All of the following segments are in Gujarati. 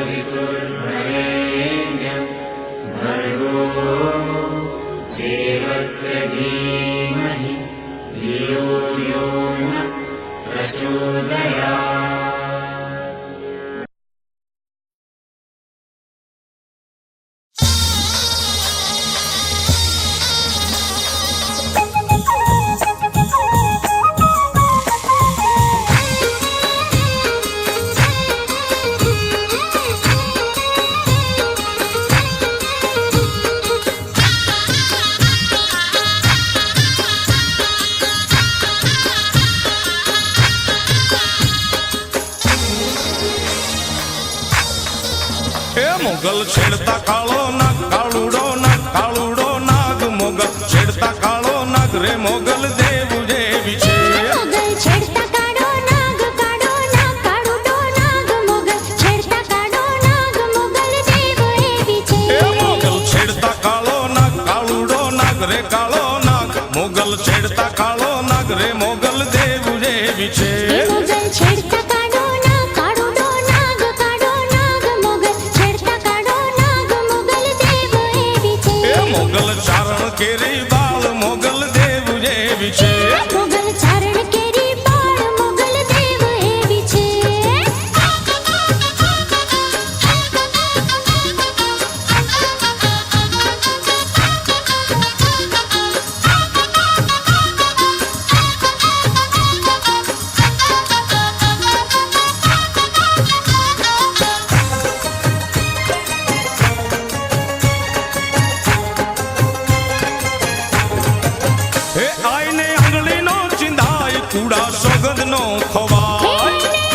सवितुर्वरेण्यं भर्गो देवस्य धीमहि धियो यो नः प्रचोदयात्। मोगल छेड़ता कालो नाग कालूड़ो नाग मोगल छेड़ता कालो नाग रे मोगल देव जेवी छे। मोगल छेड़ता कालो नाग कालूड़ो नाग मोगल छेड़ता कालो नाग मोगल देव एवी छे। मोगल छेड़ता कालो नाग कालूड़ो नाग रे कालो नाग मोगल छेड़ता कालो नाग रे मोगल देव जेवी छे। मोगल छेड़ता कालो नाग कालूड़ो नाग मोगल छेड़ता कालो नाग मोगल देव एवी छे। मोगल चारण केरी बाल मोगल देव जेवी छे। मोगल चारण केरी बाल मोगल देव एवी छे। आईने आंगली नो चिंधाय कूड़ा सोगंद नो खवाय।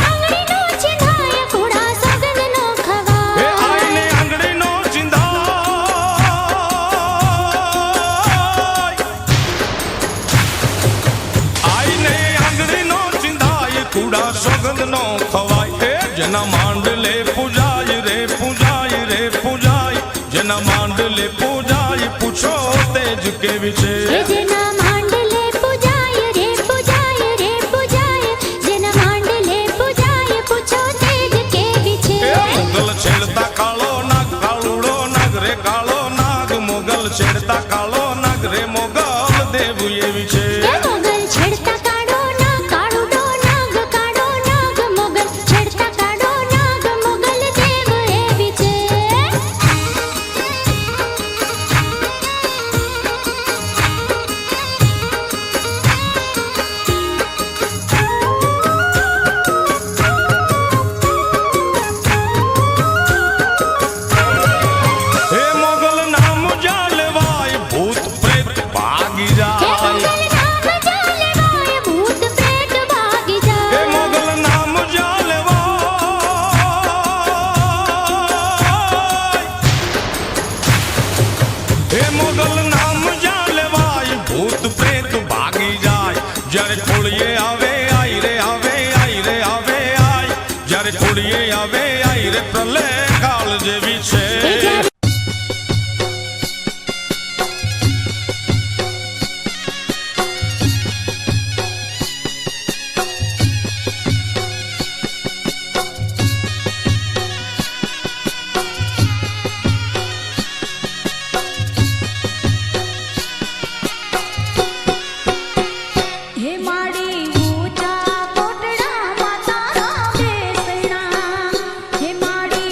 आंगली नो चिंधाय कूड़ा सोगंद नो खवाय। आईने आंगली नो चिंधाय आईने आंगली नो चिंधाय कूड़ा सोगंद नो खवाय। जना मांडले पूजाय रे जना मांडले पूजाय पूछो तेज के विषय। जना मांडले पूजाय जना मांडले पूजाय पूछो तेज के विषय। मोगल छेड़ता कालो नाग कालूड़ो नाग रे कालो नाग मोगल छेड़ता कालो नाग रे मोगल देव ये विषय। मोगल छेड़ता कालो नाग कालूड़ो नाग मोगल छेड़ता कालो नाग मोगल देव एवी छे। हे मोगल नाम जालवाय भूत प्रेत भागी जाय। भूत प्रेत भागी जाय। हे मोगल नाम जालवाय हे मोगल नाम जालवाय भूत प्रेत भागी जाय। जरे खोड़िए आवे आई रे जरे खोड़िए आवे आई रे प्रलय काल जेवी छे। हे माड़ी ऊंचा कोटड़ा माता बेसना। हे माड़ी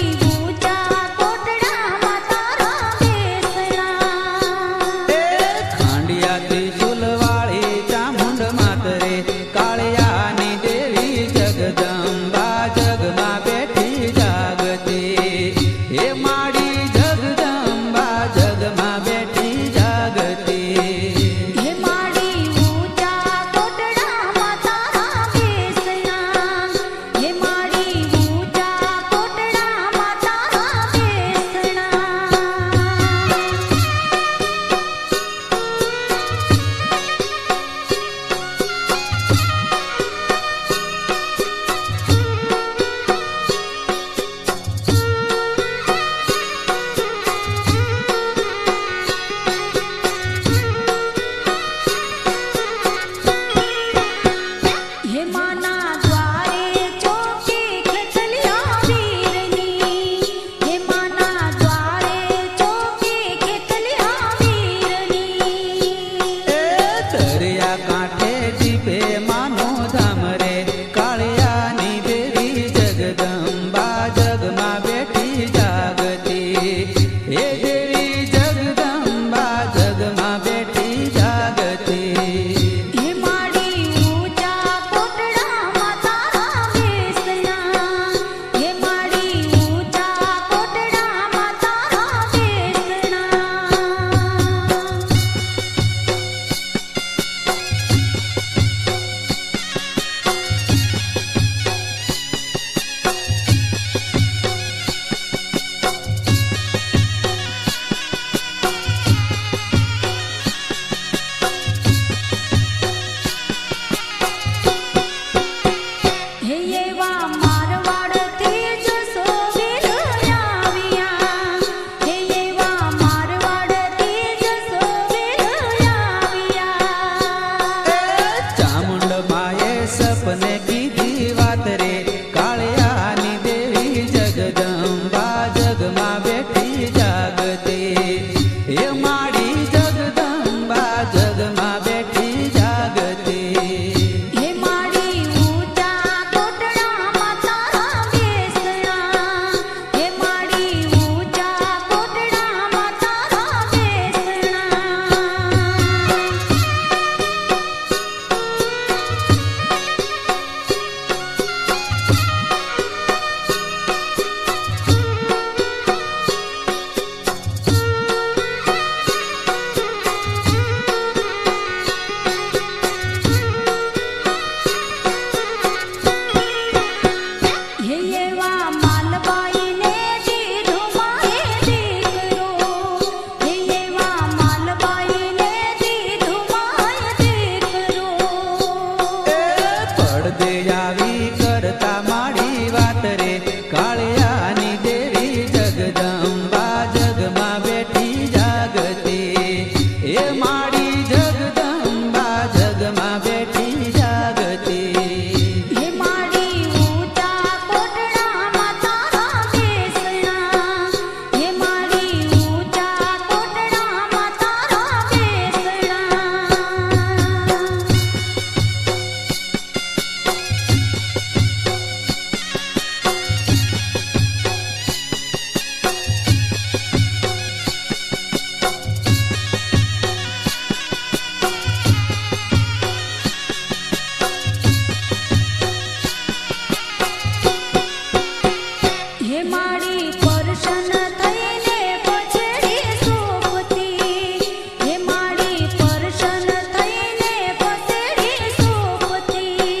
હે માડી પરશન થઈને પછેડી સોપતી હે માડી પરશન થઈને પછેડી સોપતી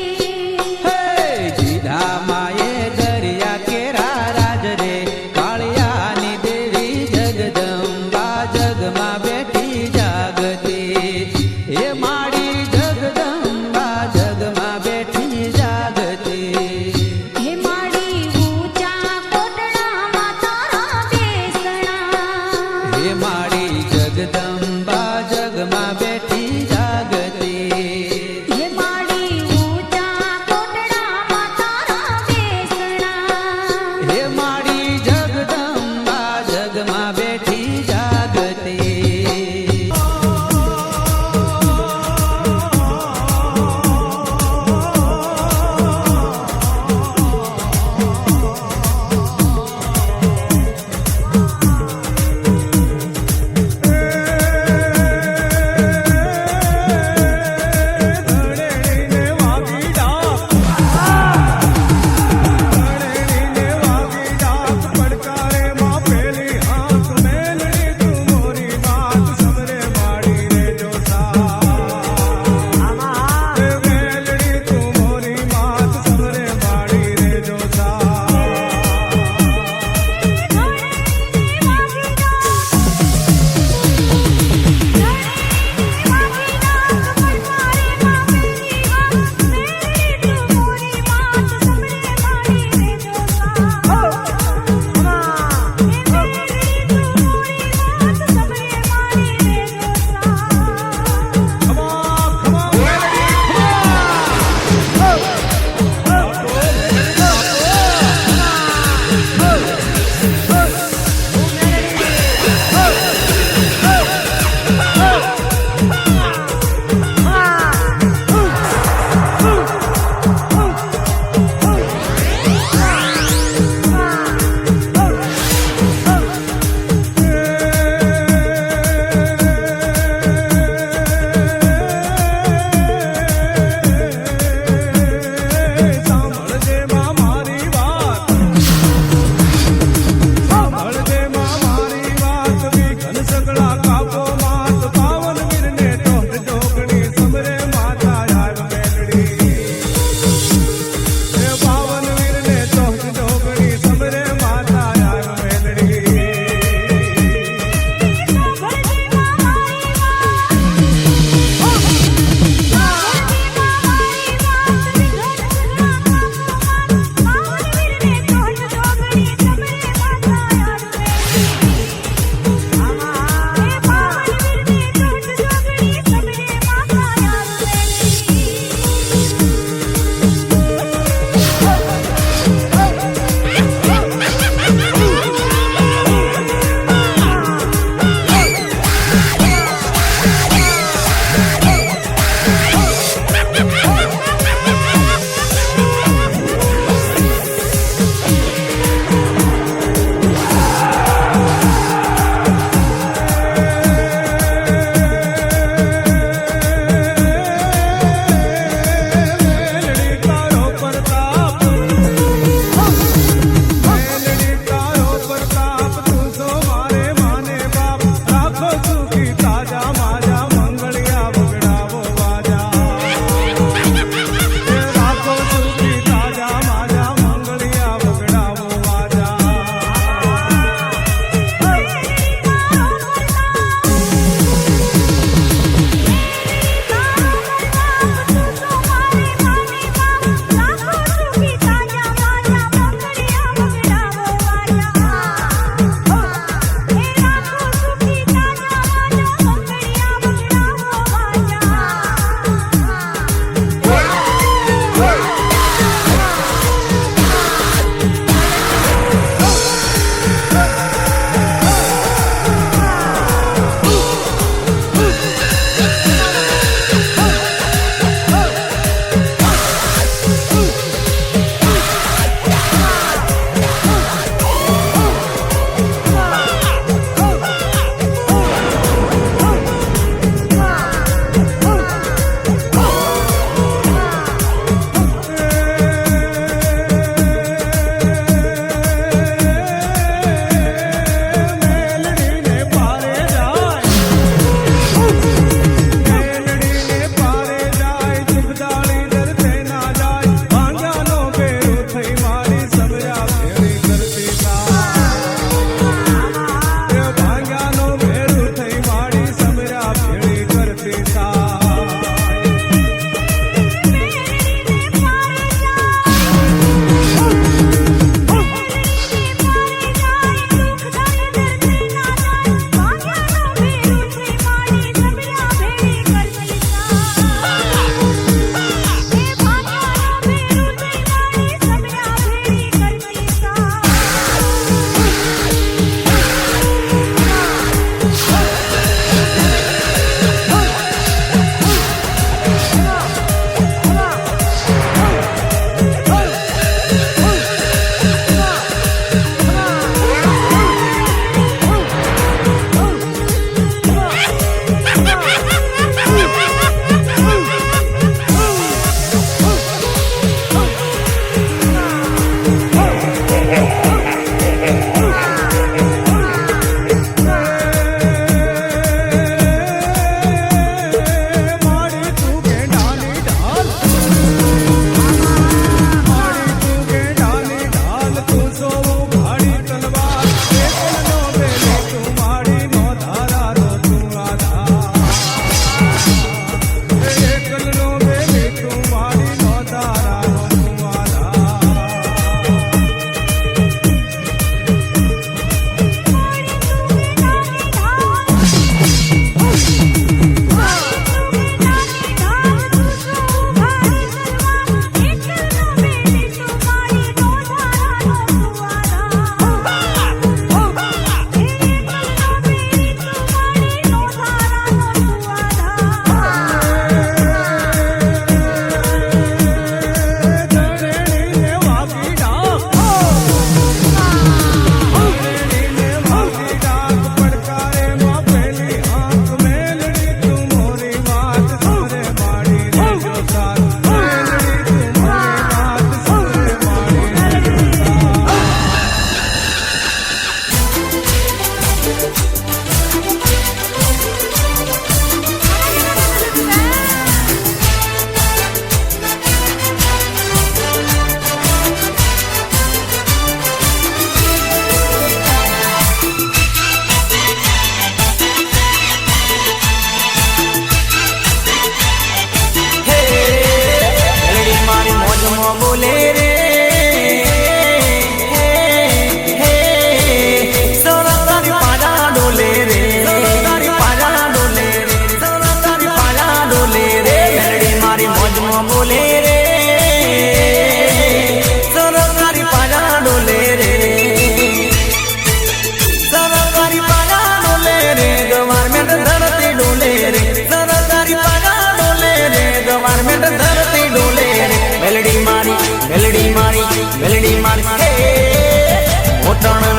હે દીધા માએ દરિયા કેરા રાજ રે કાળિયાની દેવી જગદંબા જગમાં બેઠી જાગતી હે માડી જગદંબા જગમાં બેઠી જાગતી હે માડી ઊંચા કોટડામાં તારા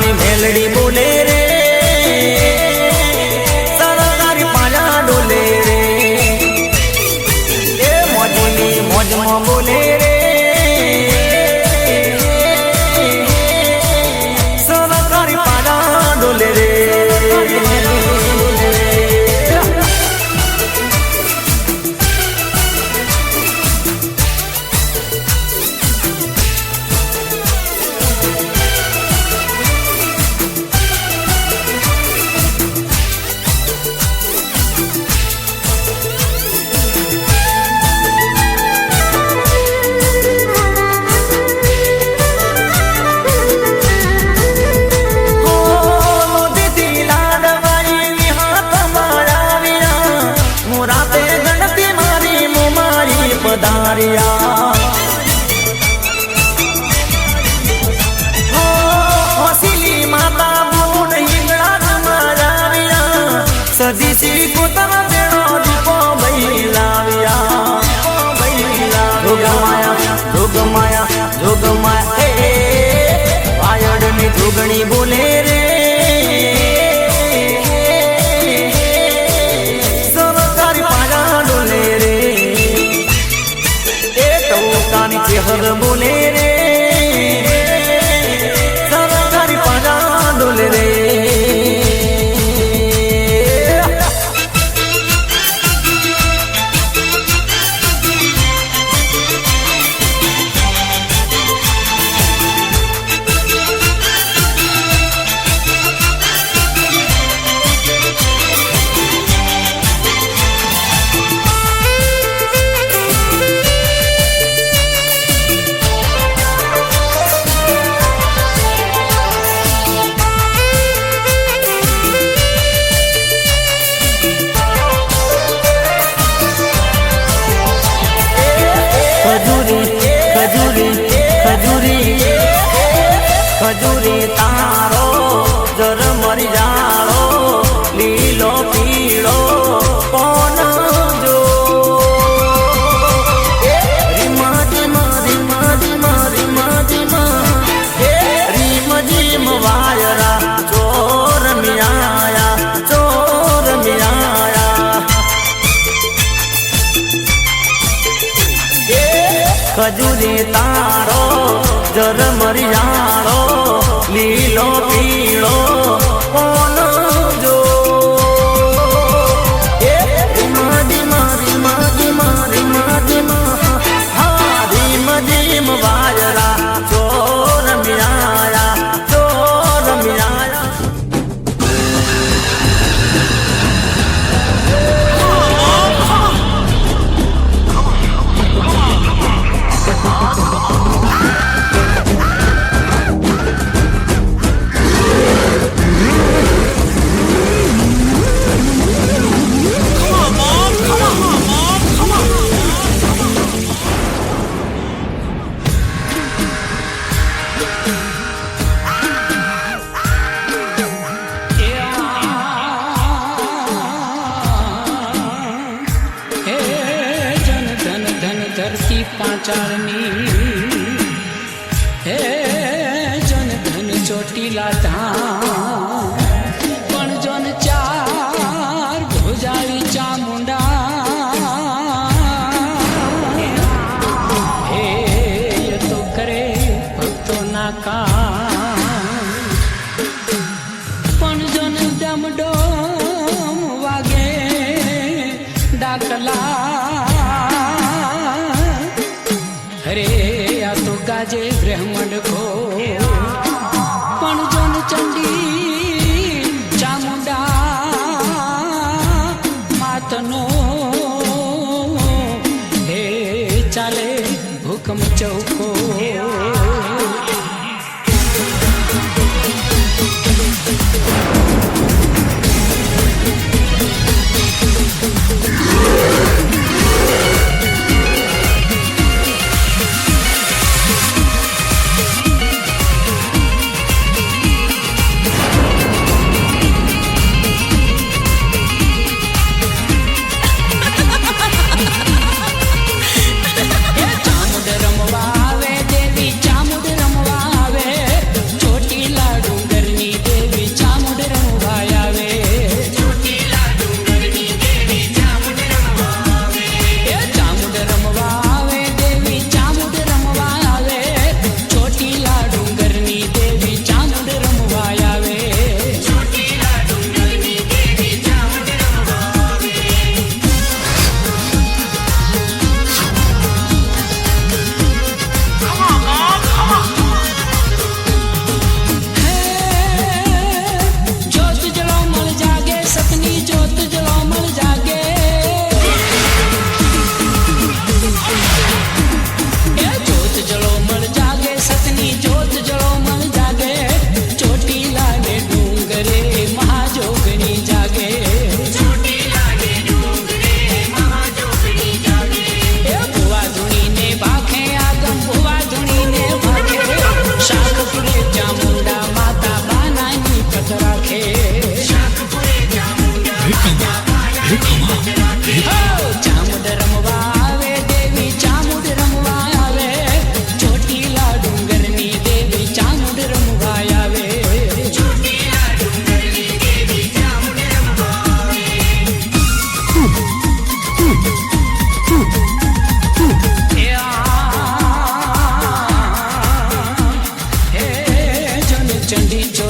મારી મેલડી બોલે રે સરકારી પાયા ડોલે રે એ મોજની મોજમાં બોલે રે સરકારી પાયા ડોલે રે સદીસી પોતાના બેડો દીપો ભઈ લાવ્યા જોગમાયા જોગમાયા પાયડની જોગણી બોલે રે સરકારી પાયા ડોલે રે એ ટોકાની ચેહર બોલે રે સરકારી પાયા ડોલે રે ખજૂરી તારો જર મરી જાળો લીલો પીળો કોણ જો રીમા જીમા રીમા જીમા રીમા જીમા રીમ જીમ વાયરા ચોર મિયાયા ખજૂરી તારો જર મરી જાળો લીલો પીળો કોણ જો રીમા જીમા રીમા જીમા રીમા જીમા હા રીમ જીમ વાયરા ચોર મિયાયા ધરતી પાંચાળની હે જન ધન ચોટીલા ધામ પણ જન ચાર ભુજાળી ચામુંડા હે તો કરે ભક્તો ના કામ પણ જન ડમડો વાગે ડાકલા અરે આ તો ગાજે બ્રહ્માંડ કો પણ જન ચંડી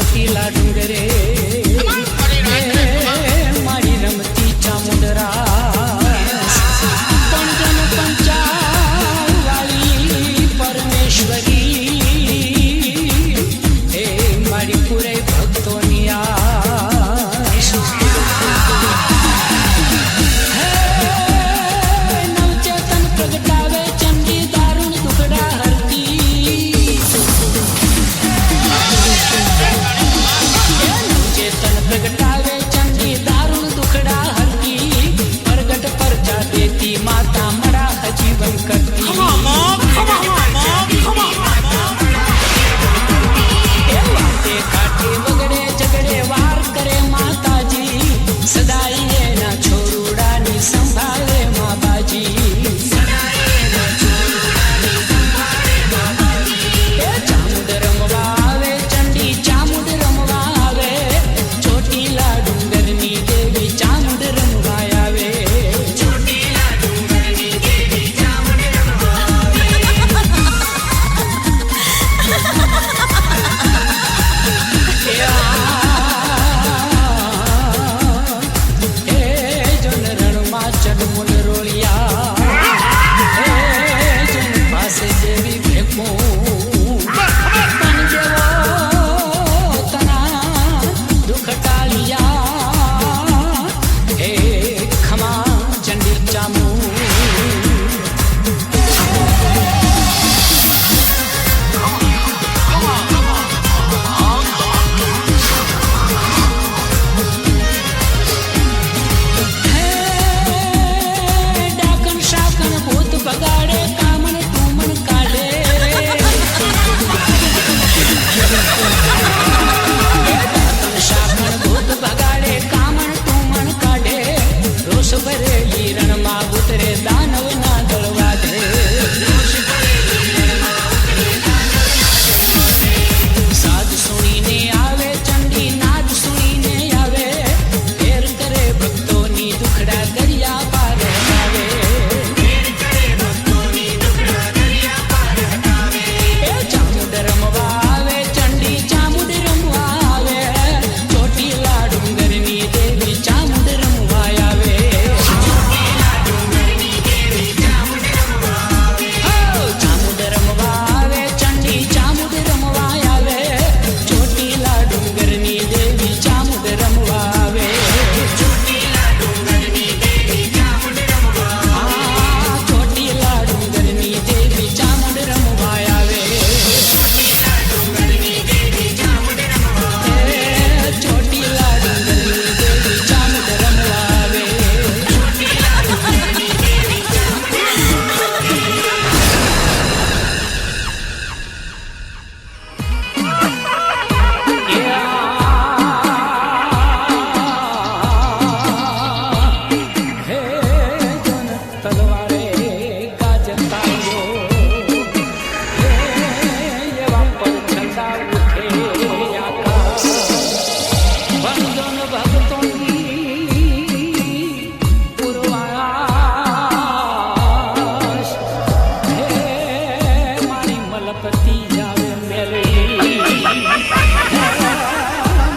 ચોટીલા ડુંગરે મારી રમતી ચામુંડરા પંચમ પંચાવાળી પરમેશ્વરી હે મારી પૂરે ભક્તોની આશ નવચેતન પ્રગટાવે ચંડી દારૂણ દુખડા હરતી ચેતન પ્રગટાવે ચંડી દારૂણ દુખડા હરતી પ્રગટ પરચા દેતી માતા મરા જીવન કરતી એ વાતે કાઠે વગડે ઝગડે વાર કરે માતાજી સદાય એના છોરુડાની સંભાળે મા બાજી એ ચામુંડ રમવા આવે ચંડી ચામુંડ રમવા આવે ચોટીલા ડુંગરની દેવી ચામુંડ રમવા આવે જોન રણમાં ચડમુન રોળિયા જોન પાસે જેવી ભેગું તન જેવો તના દુઃખ ટાળિયા હે ખમા ચંડી ચામુ ડાકણ શાકણ ભૂત બગાડે કામણ ટુમણ કાઢે ડાકણ શાકણ ભૂત બગાડે કામણ ટુમણ કાઢે રોષ ભરેલી રણમાં ઉતરે દાનવના દળવા દે સાદ સુણીને આવે ચંડી નાદ સુણીને આવે ફેર કરે ભક્તોની દુખડા દરિયા પાર આવે એ ચામુંડ રમવા આવે ચંડી ચામુંડ રમવા આવે ચોટીલા ડુંગરની દેવી ચામુંડ રમવા આવે હો, ચામુંડ રમવા આવે ચંડી ચામુંડ રમવા આવે ચોટીલા ડુંગરની દેવી ચામુંડ રમવા આવે હા, ચોટીલા ડુંગરની દેવી ચામુંડ રમવા આવે ચોટીલા ડુંગરની દેવી ચામુંડ રમવા આવે હે જન તલવારે ગાજતા જો હે એવા પર છંદા ઉઠે આકાશ વંદન ભક્તોની પૂર્વાશ હે મારી મલપતિ જાવે મેલડી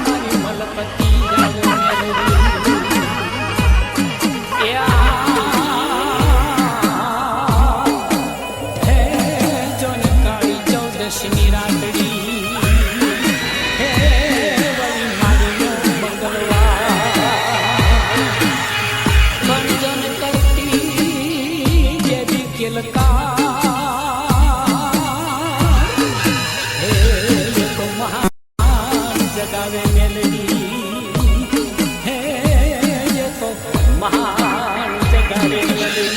મારી મલપતિ જાવે મેલડી હે જોન કાળી ચૌદશની રાતડી હે વળી મારીનો મંગળવાર બંધન કરતી જેવી કિલકાર હે એ તો મહાન જગાવે મેલડી હે એ તો મહાન જગાવે મેલડી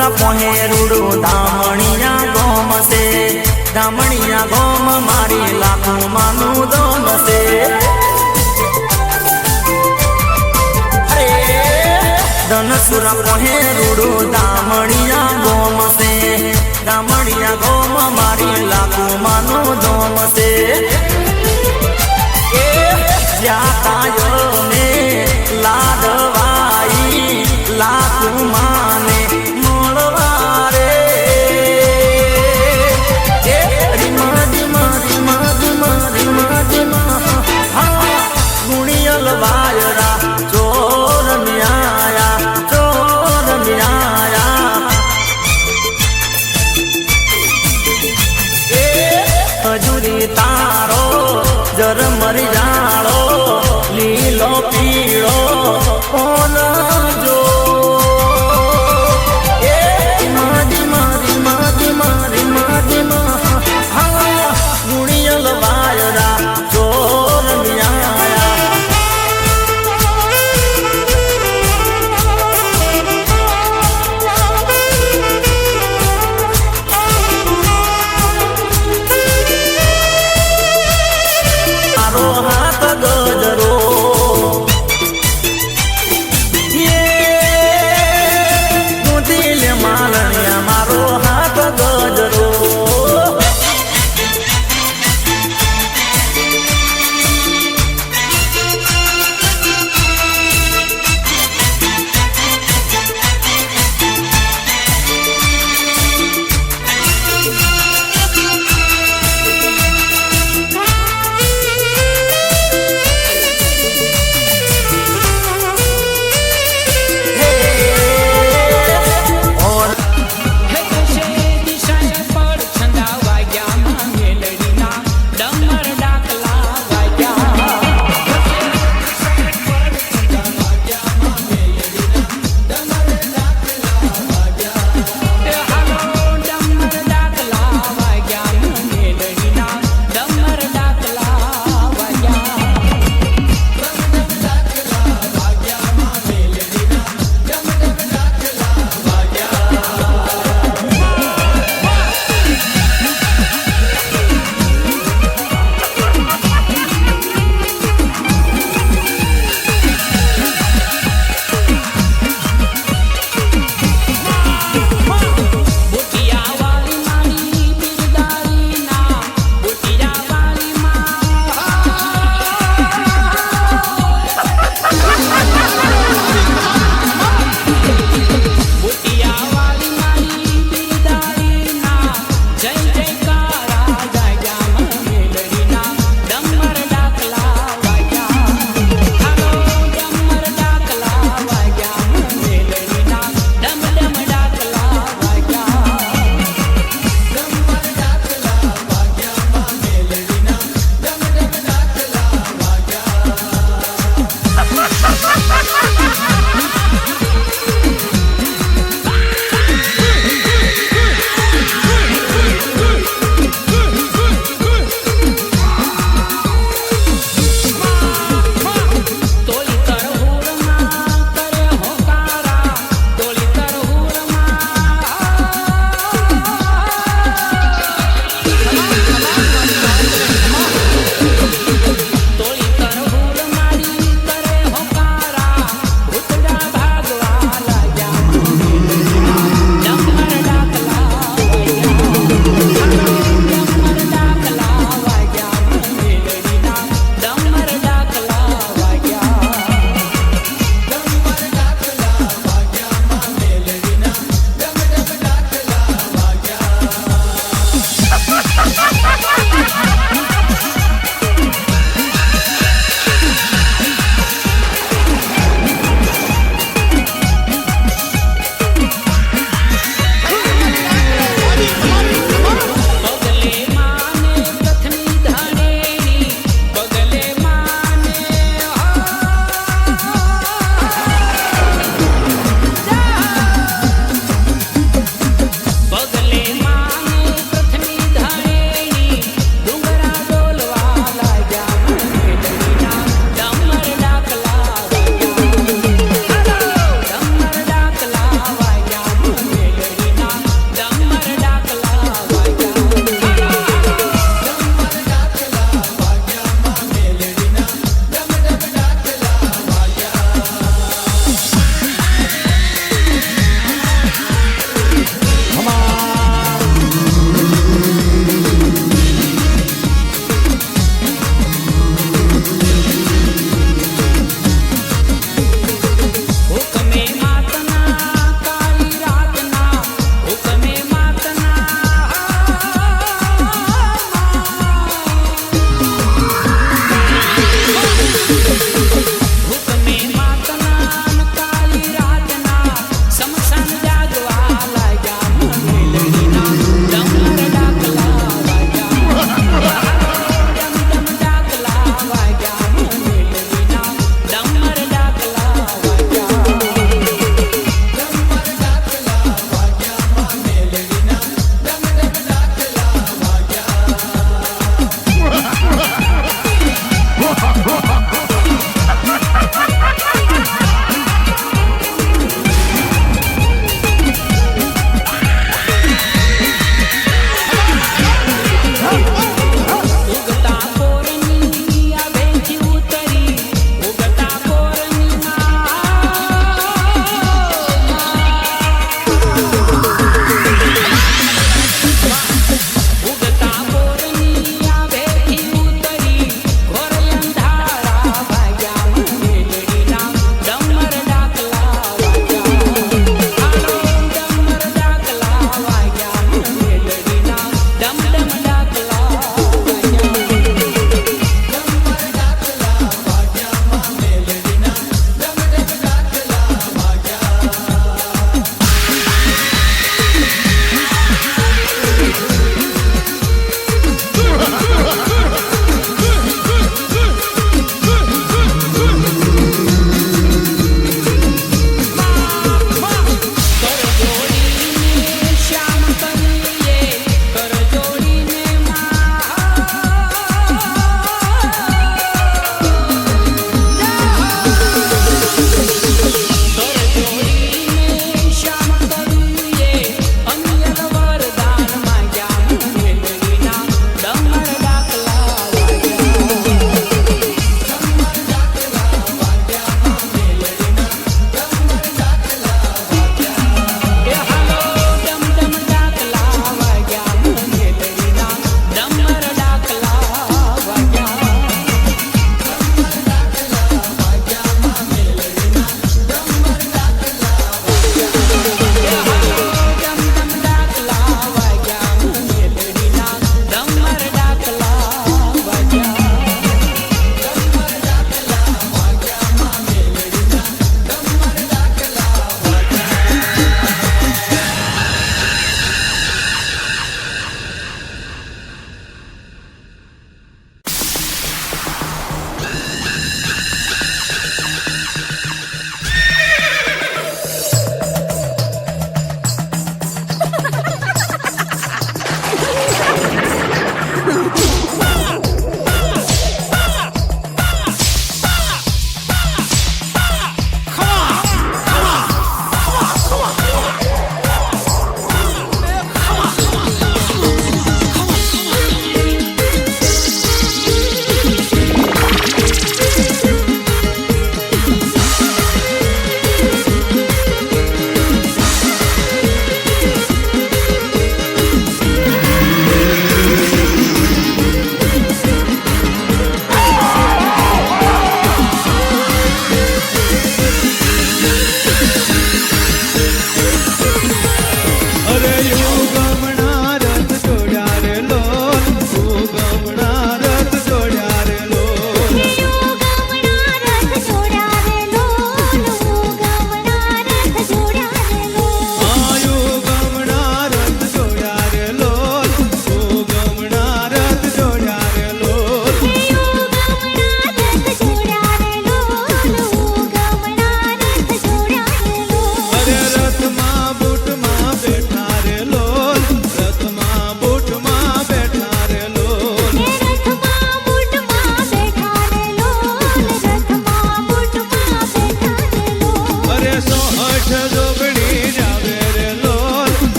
સુરા પોહે રૂડું દામણિયા ગોમ છે દામણિયા ગોમ મારી લાખો માનું દોમ છે ધનસુરા પોહે રૂડું દામણિયા ગોમ છે દામણિયા ગોમ મારી લાખો માનું દોમ છે જાતાયો ને લાડવાઈ લાખું માને મળવા રે ગુણિયલ વાયરા ચોર ન્યાયા હજુરી તારો જર મરી જાળો લીલો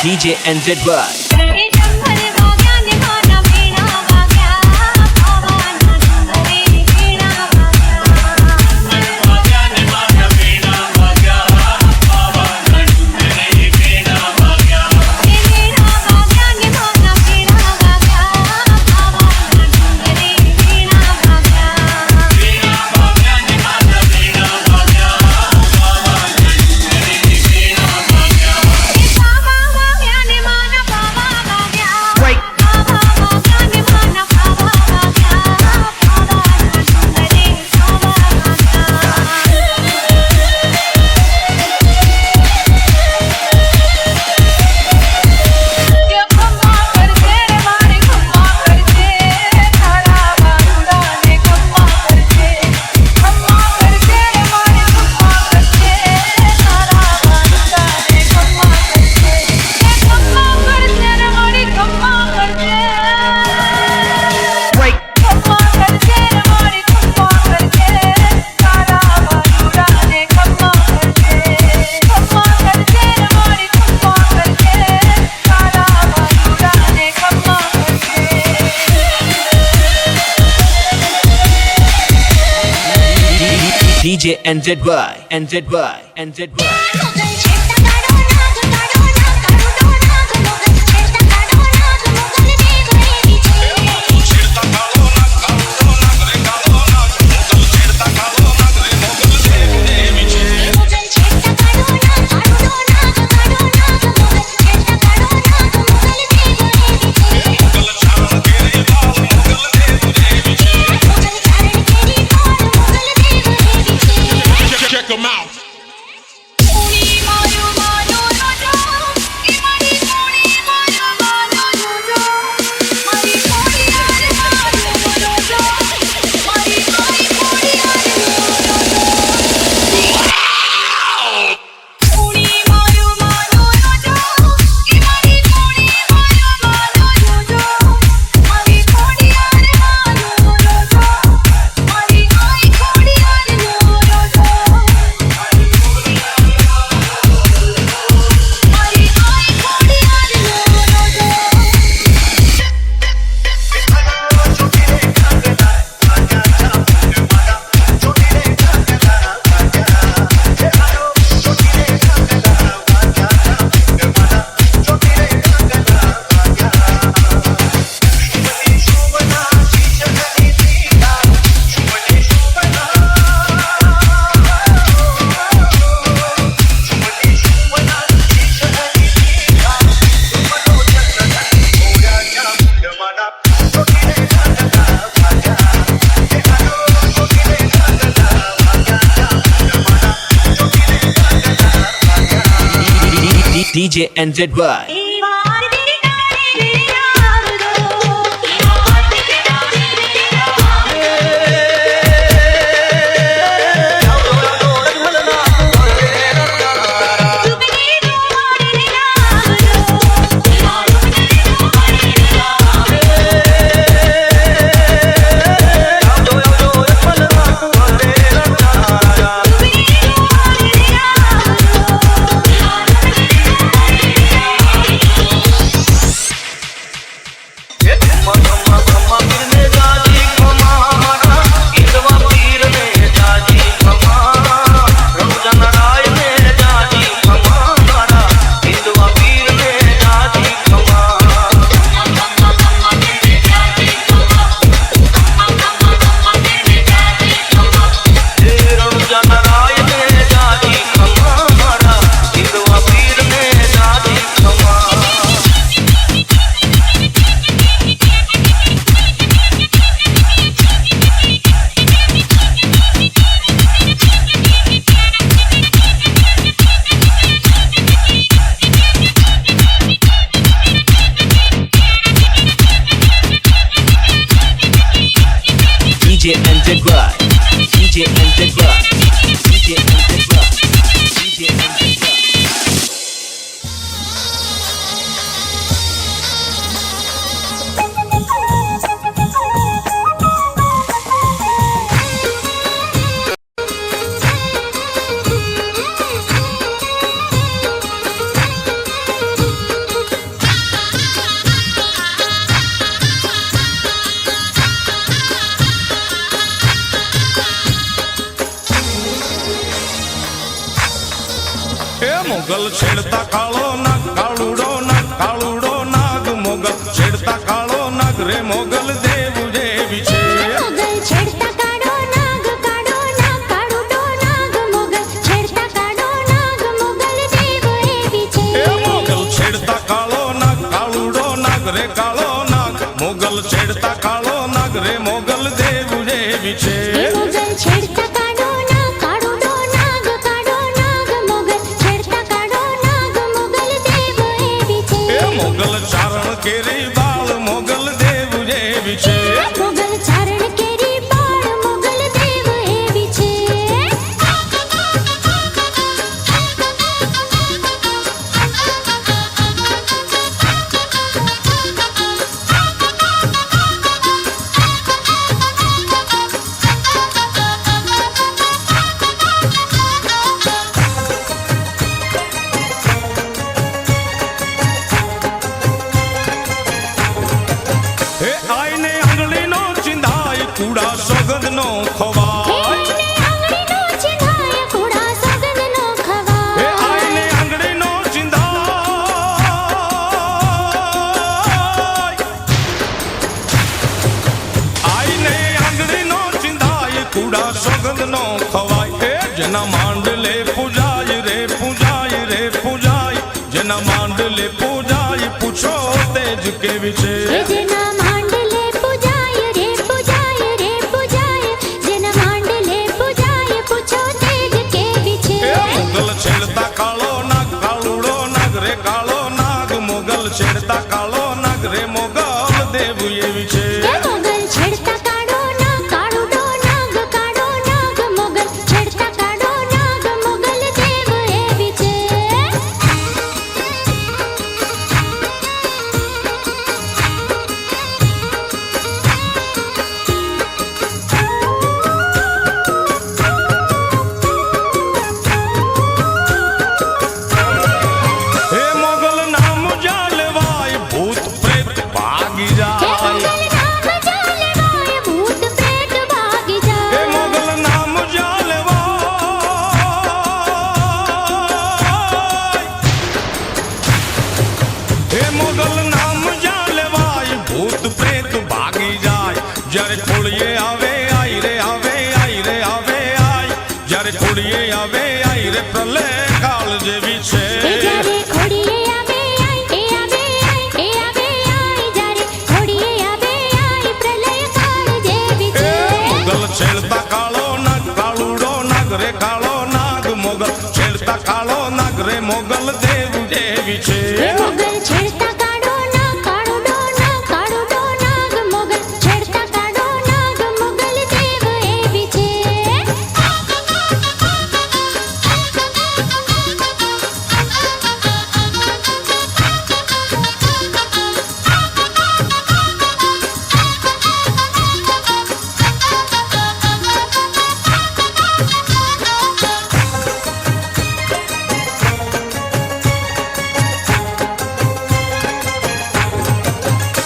DJ NZY. એ જંગલ વાગ્યા ને માના વીણા વાગ્યા પાવાના સુંદરી વીણા વાગ્યા ને માના વીણા વાગ્યા પાવાના સુંદરી વીણા વાગ્યા એ વીણા વાગ્યા ને માના વીણા વાગ્યા પાવાના સુંદરી વીણા વાગ્યા વીણા વાગ્યા ને માના વીણા વાગ્યા પાવાના સુંદરી વીણા વાગ્યા એ પાવા વાગ્યા ને માના પાવા વાગ્યા Break. પાવા વાગ્યા ને માના પાવા વાગ્યા પાવાના સુંદરી પાવા વાગ્યા ખમ્મા કરજે રે મારી ખમ્મા કરજે તારા વારુડાને ખમ્મા કરજે ખમ્મા કરજે રે મારી ખમ્મા કરજે તારા વારુડાને ખમ્મા કરજે ખમ્મા કરજે રે મારી ખમ્મા કરજે Break. ખમ્મા કરજે રે મારી ખમ્મા કરજે તારા વારુડાને ખમ્મા કરજે ખમ્મા કરજે રે મારી ખમ્મા કરજે તારા વારુડાને ખમ્મા કરજે DJ NZY. NZY. NZY. Mughal છેડતા કાઢો નાગ કાઢો નાગ કાઢો નાગ મોગલ છેડતા કાઢો નાગ મોગલ દેવ એવી છે છેડતા કાળો નાગ કાળો નાગ રે કાળો નાગ મોગલ છેડતા કાળો નાગ રે મોગલ દેવી છે મોગલ છેડતા કાઢો નાગ કાઢો નાગ કાઢો નાગ મોગલ છેડતા કાઢો નાગ મોગલ દેવ એવી છે મોગલ ચારણ કેરી લાલ મોગલ દેવી છે મોગલ ચારણ કેરી લાલ મોગલ દેવ એવી છે check them out પૂરી માયો માયો રોજો એ મારી પૂરી માયો માયો રોજો મારી પૂરી યાર માયો રોજો મારી પૂરી યાર પૂરી માયો માયો રોજો એ મારી પૂરી માયો માયો રોજો મારી પૂરી યાર માયો રોજો મારી આઈ પૂરી યાર રોજો મારી આઈ DJ NZY. એ મોગલ છેડતા કાળો નાગ કાળુડો નાગ મોગલ છેડતા કાળો નાગ રે મોગલ દેવ જેવી છે મોગલ છેડતા કાળો નાગ કાળુડો નાગ મોગલ છેડતા કાળો નાગ મોગલ દેવ એવી છે એ મોગલ છેડતા કાળો નાગ કાળુડો નાગ રે કાળો નાગ મોગલ છેડતા કાળો નાગ રે મોગલ દેવ જેવી છે મોગલ છેડતા કાળો નાગ કાળુડો નાગ મોગલ છેડતા કાળો નાગ મોગલ દેવ એવી છે એ મોગલ ચારણ કેરી બાળ મોગલ દેવ જેવી છે મોગલ ચારણ કેરી બાળ મોગલ દેવ એવી છે હે આઈને આંગળીનો ચિંધાય કુડા સોગંદનો ખવાય એને આંગળીનો ચિંધાય કુડા સોગંદનો હે ખવાય આઈને આંગળીનો ચિંધાય આઈને આંગળીનો ચિંધાય કુડા સોગંદનો ખવાય હે જેના માંડલે પૂજાય જેના માંડલે પૂજાય પૂછો તેજ કેવી છે જેના માંડલે પૂજાય જેના માંડલે પૂજાય પૂછો તેજ કેવી છે એ મોગલ છેડતા કાળો નાગ કાળુડો નાગ રે કાળો નાગ મોગલ છેડતા કાળો નાગ રે મોગલ દેવ એવી છે મોગલ છેડતા કાળો નાગ કાળુડો નાગ મોગલ છેડતા કાળો નાગ મોગલ દેવ એવી છે હે મોગલ નામ જાલવાય ભૂત પ્રેત ભાગી જાય ભૂત પ્રેત ભાગી હે જાય મોગલ નામ જાલવાય હે મોગલ નામ જાલવાય ભૂત પ્રેત ભાગી જાય જ્યારે ખોળીએ આવે આઈ રે જ્યારે ખોળીએ આવે આઈ રે પ્રલય કાળ જેવી છે જ્યારે ખોડીએ આવે જ્યારે ખોડીએ આવે પ્રલય કાળ જેવી એ છે મોગલ છેડતા કાળો નાગ કાળુડો નાગ રે કાળો નાગ મોગલ છેડતા કાળો નાગ રે મોગલ દેવ જેવી છે મોગલ છેડતા કાળો નાગ કાળુડો નાગ મોગલ છેડતા કાળો નાગ મોગલ દેવ એવી છે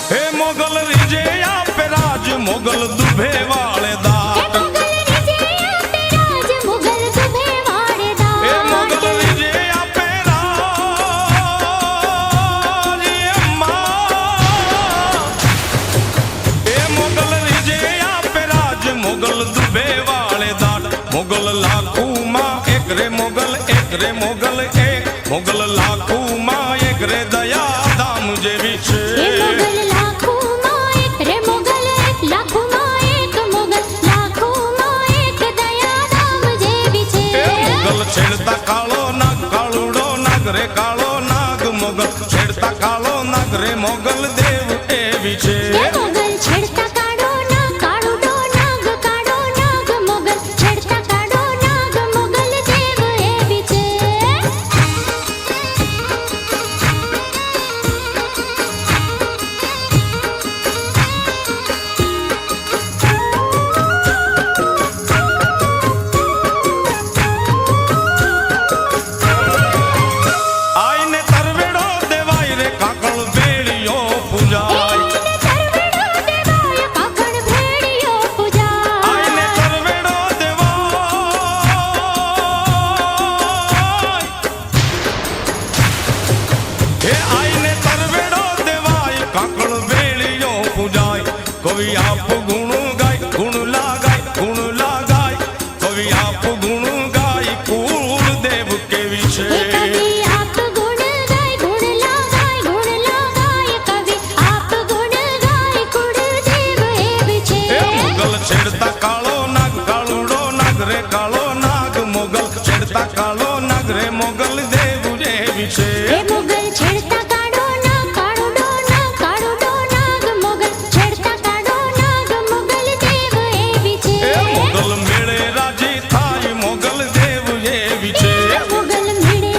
હે મોગલ રીજે આપે રાજ મોગલ દુભે વાળે દાટ મોગલ રીજે આપે રાજ મોગલ દુભે વાળે હે મોગલ દાટ રીજે આપે રાજ અમ્મા હે મોગલ રીજે આપે રાજ મોગલ દુભે વાળે દાટ મોગલ લાખુમાં એક રે મોગલ મોગલ લાખુમાં એક રે દયા ધામ જેવી છે મોગલ લાખોમાં એક રે મોગલ લાખોમાં એક મોગલ લાખોમાં એક દયાધામ જેવી છે એ મોગલ છેડતા કાળો નાગ કાળુડો નાગ રે કાળો નાગ મોગલ છેડતા કાળો નાગ રે મોગલ દેવ એવી છે મોગલ છેડતા કાળો નાગ કાળુડો નાગ મોગલ છેડતા કાળો નાગ મોગલ દેવ એવી છે આઈને તરવેડો દેવાય રે કાકળ બેડીઓ કવિ આપ ગુણ ગાય ગુણ લાગાય કવિ આપ ગુણ ગાય કુળ દેવ કેવી છે કવિ આપ ગુણ ગાય ગુણ લગાય કવિ આપ ગુણ ગાય કુળ દેવ એવી છે એ મોગલ છેડતા કાળો નાગ કાળુડો નાગ રે કાળો નાગ મોગલ છેડતા કાળો નાગ રે મોગલ દેવ જેવી છે એ મોગલ છેડતા કાળો નાગ મોગલ છેડતા કાળો નાગ મોગલ દેવ એવી છે એ મોગલ મેળે રાજી થાય મોગલ દેવ જેવી છે મોગલ મેળે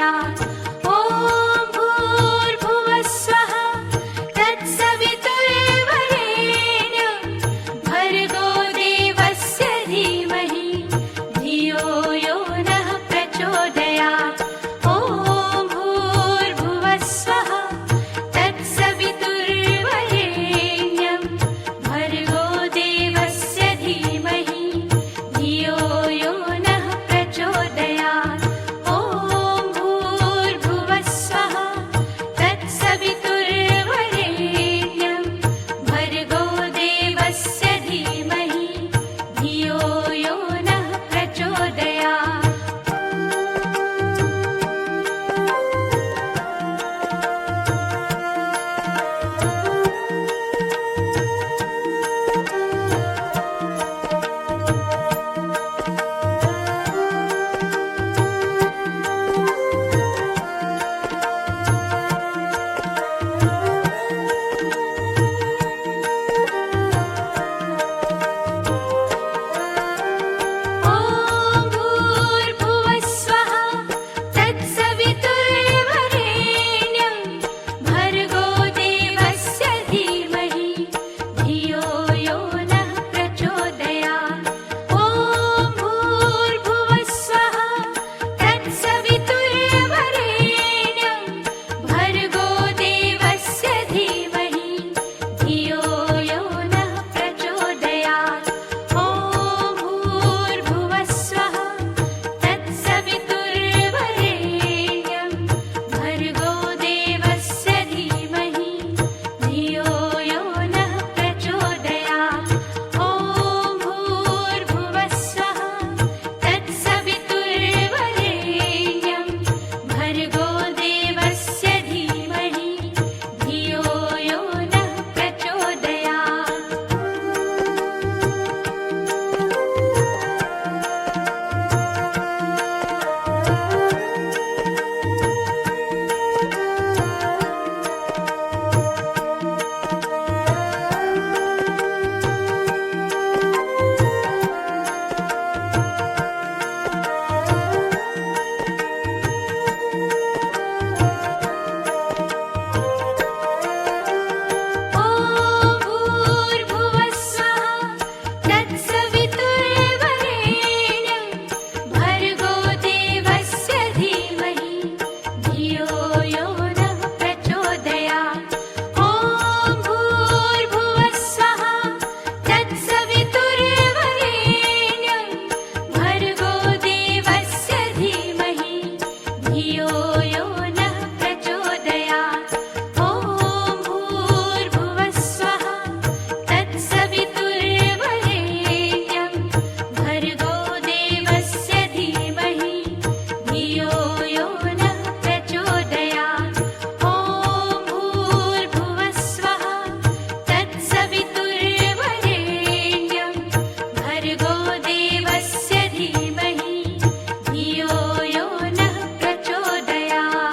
प्रचोदयात् ॐ भूर्भुवस्वः तत्सवितुर्वरेण्यं भर्गो देवस्य धीमहि धियो यो नः प्रचोदयात् ॐ भूर्भुवस्वः तत्सवितुर्वरेण्यं भर्गो देवस्य धीमहि धियो यो नः प्रचोदयात् ॐ भूर्भुवस्वः तत्सवितुर्वरेण्यं भर्गो देवस्य धीमहि धियो यो नः प्रचोदयात् ॐ भूर्भुवस्वः तत्सवितुर्वरेण्यं भर्गो देवस्य धीमहि धियो यो नः प्रचोदयात् ॐ भूर्भुवस्वः तत्सवितुर्वरेण्यं भर्गो देवस्य धीमहि धियो यो नः प्रचोदयात् ॐ भूर्भुवस्वः तत्सवितुर्वरेण्यं भर्गो देवस्य धीमहि धियो यो नः प्रचोदयात् ॐ भूर्भुवस्वः तत्सवितुर्वरेण्यं भर्गो देवस्य धीमहि धियो यो नः प्रचोदयात् ॐ भूर्भुवस्वः तत्सवितुर्वरेण्यं भर्गो देवस्य धीमहि धियो यो नः प्रचोदयात् ॐ भूर्भुवस्वः तत्सवितुर्वरेण्यं भर्गो देवस्य धीमहि धियो यो नः प्रचोदयात् ॐ भूर्भुवस्वः तत्सवितुर्वरेण्यं भर्गो देवस्य धीमहि धियो यो नः प्रचोदयात् ॐ भूर्भुवस्वः तत्सवितुर्वरेण्यं भर्गो देवस्य धीमहि धियो यो नः प्रचोदयात्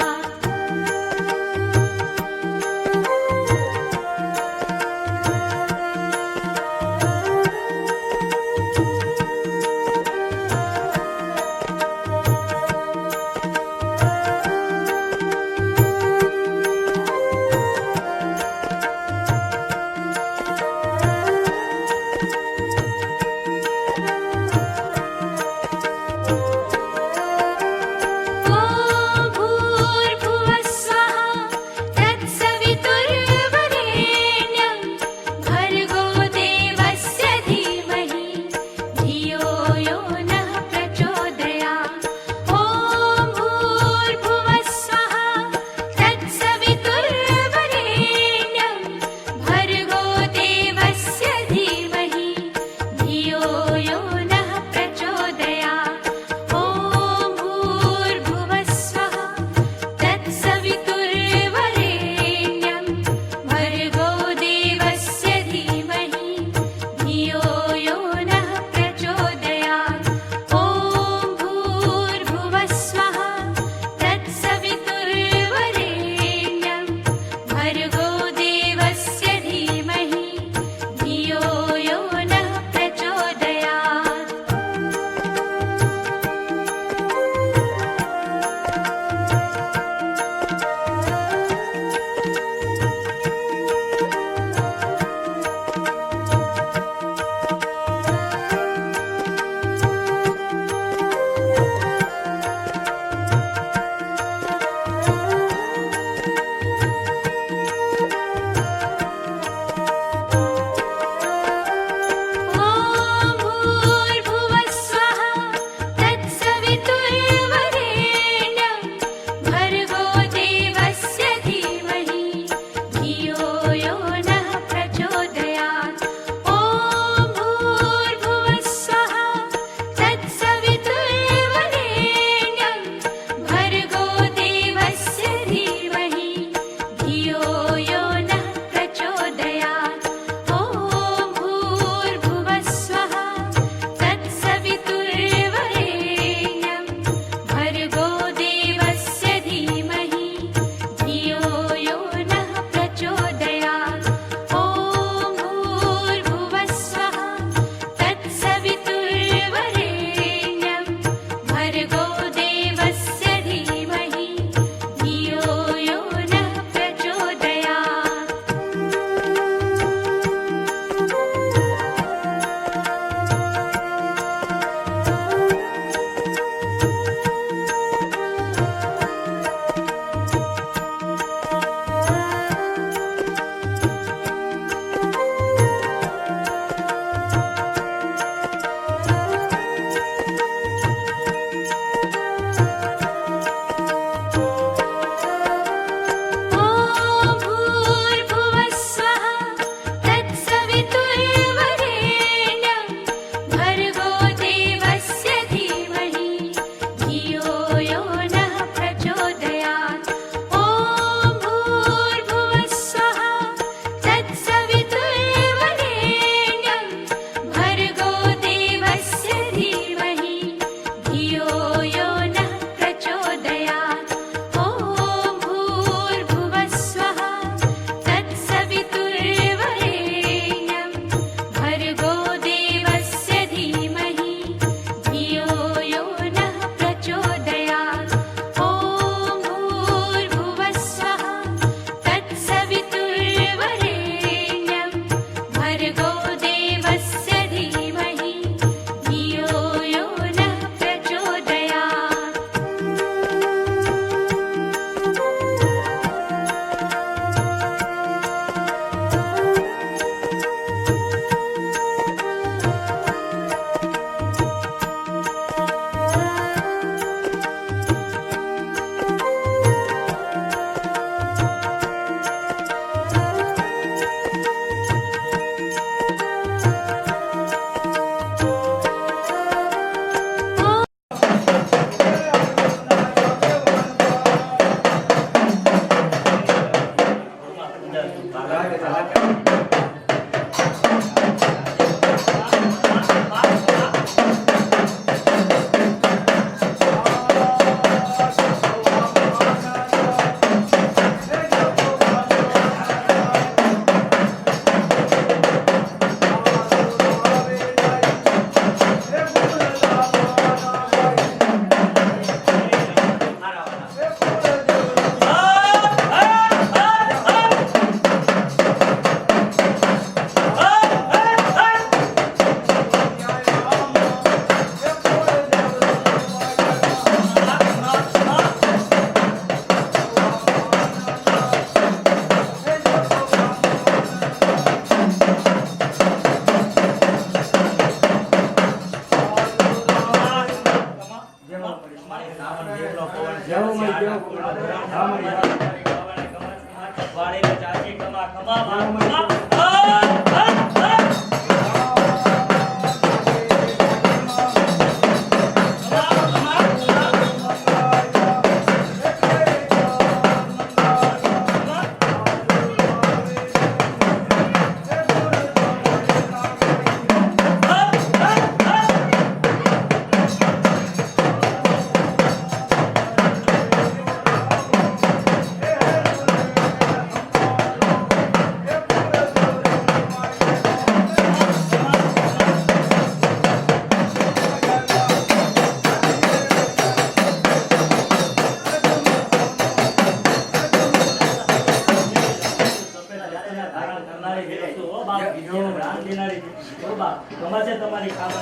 તમારી ખાવા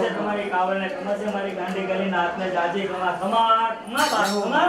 તમારી કાવળ ને કમસે મારી ગાંડી ગલી ના હાથ ને જાજી કમા કમા કમા કમા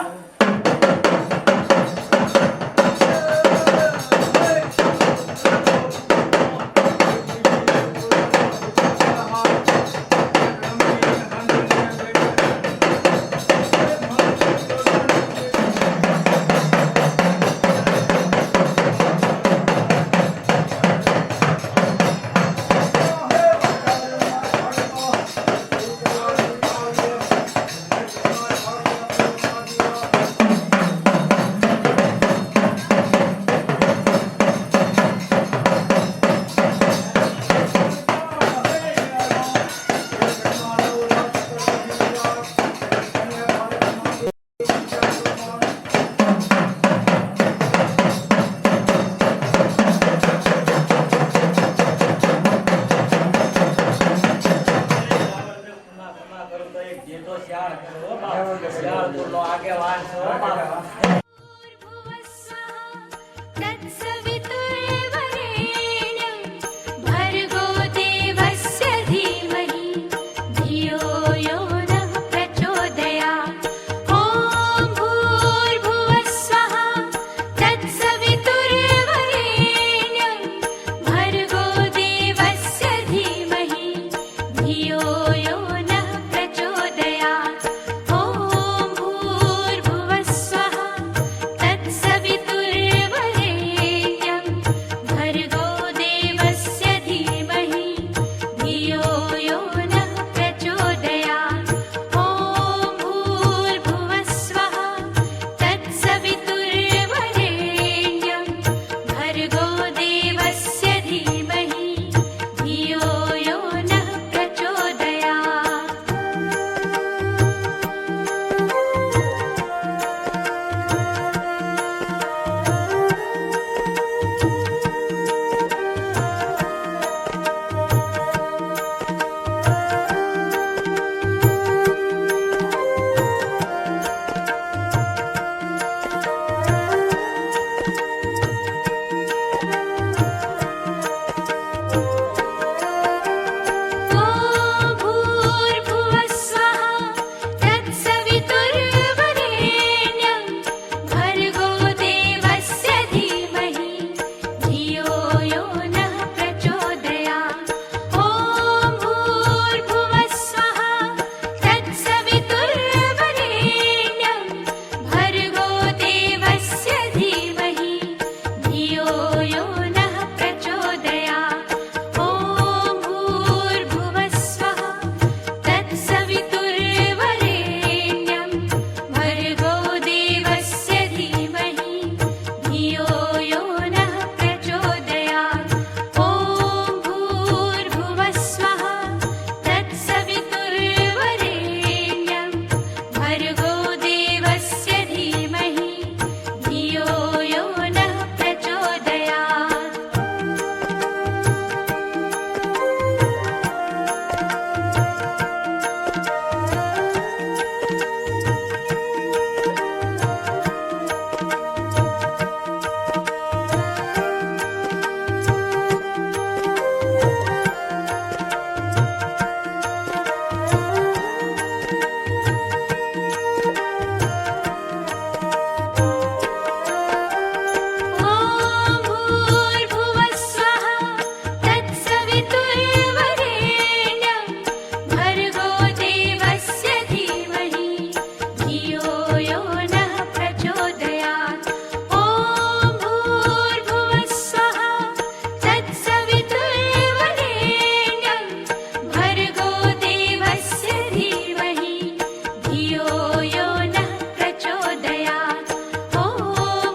यो नः प्रचोदयात् ॐ भूर्भुवस्वः तत्सवितुर्वरेण्यं भर्गो देवस्य धीमहि धियो यो नः प्रचोदयात् ॐ भूर्भुवस्वः तत्सवितुर्वरेण्यं भर्गो देवस्य धीमहि धियो यो नः प्रचोदयात् ॐ भूर्भुवस्वः तत्सवितुर्वरेण्यं भर्गो देवस्य धीमहि धियो यो नः प्रचोदयात् ॐ भूर्भुवस्वः तत्सवितुर्वरेण्यं भर्गो देवस्य धीमहि धियो यो नः प्रचोदयात् ॐ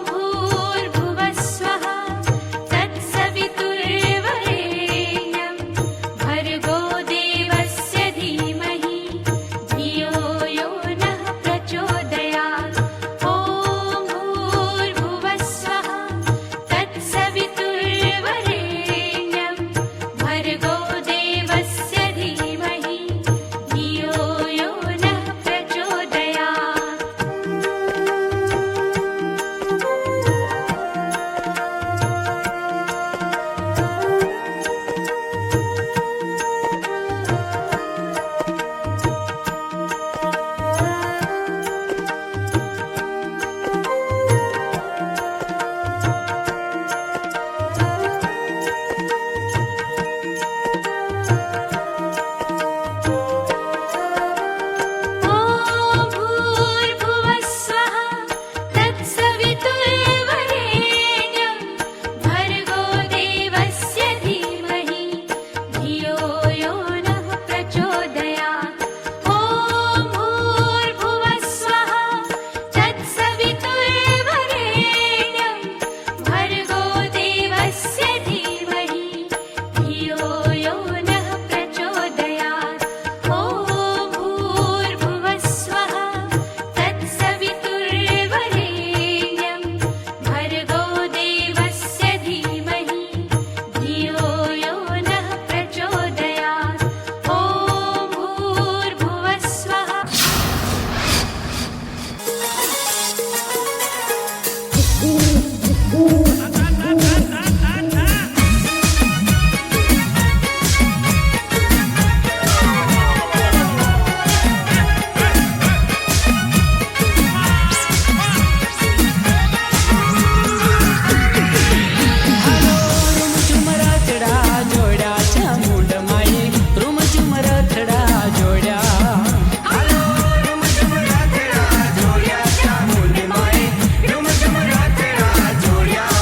भूर्भुवस्वः तत्सवितुर्वरेण्यं भर्गो देवस्य धीमहि धियो यो नः प्रचोदयात् ॐ भूर्भुवस्वः तत्सवितुर्वरेण्यं भर्गो देवस्य धीमहि धियो यो नः प्रचोदयात् ॐ भूर्भुवस्वः तत्सवितुर्वरेण्यं भर्गो देवस्य धीमहि धियो यो नः प्रचोदयात् ॐ भूर्भुवस्वः तत्सवितुर्वरेण्यं भर्गो देवस्य धीमहि धियो यो नः प्रचोदयात् ॐ भूर्भुवस्वः तत्सवितुर्वरेण्यं भर्गो देवस्य धीमहि धियो यो नः प्रचोदयात् ॐ भूर्भुवस्वः રૂમ ઝુમરથડા જોડ્યા ચામુંડ માએ રૂમ ઝુમરથડા જોડ્યા હાલો રૂમ ઝુમરથડા જોડ્યા ચામુંડ માએ રૂમ ઝુમરથડા જોડ્યા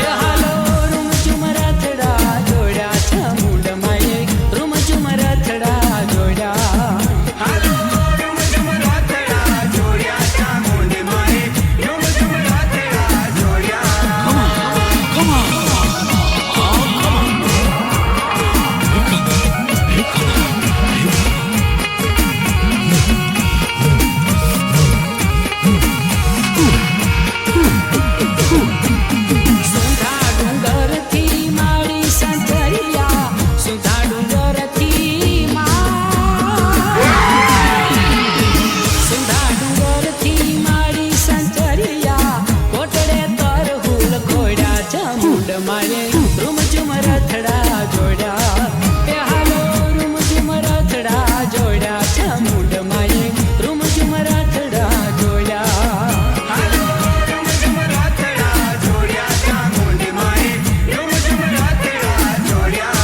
એ હાલો રૂમ ઝુમરથડા જોડ્યા ચામુંડ માએ રૂમ ઝુમરથડા જોડ્યા હાલો રૂમ ઝુમરથડા જોડ્યા ચામુંડ માએ રૂમ ઝુમરથડા જોડ્યા સુંધા ડુંગરથી મારી સંતરિયા સુંધા ડુંગરથી સુંધા ડુંગરથી મારી સંતરિયા કોટડે તરહુલ ખોડ્યા ચામુંડ મારે રૂમ ઝુમરથડા જોડ્યા એ હાલો રૂમ ઝુમરથડા જોડ્યા ચામુંડ મારે રૂમ ઝુમરથડા જોડ્યા હાલો રૂમ ઝુમરથડા જોડ્યા ચામુંડ મારે રૂમ ઝુમરથડા જોડ્યા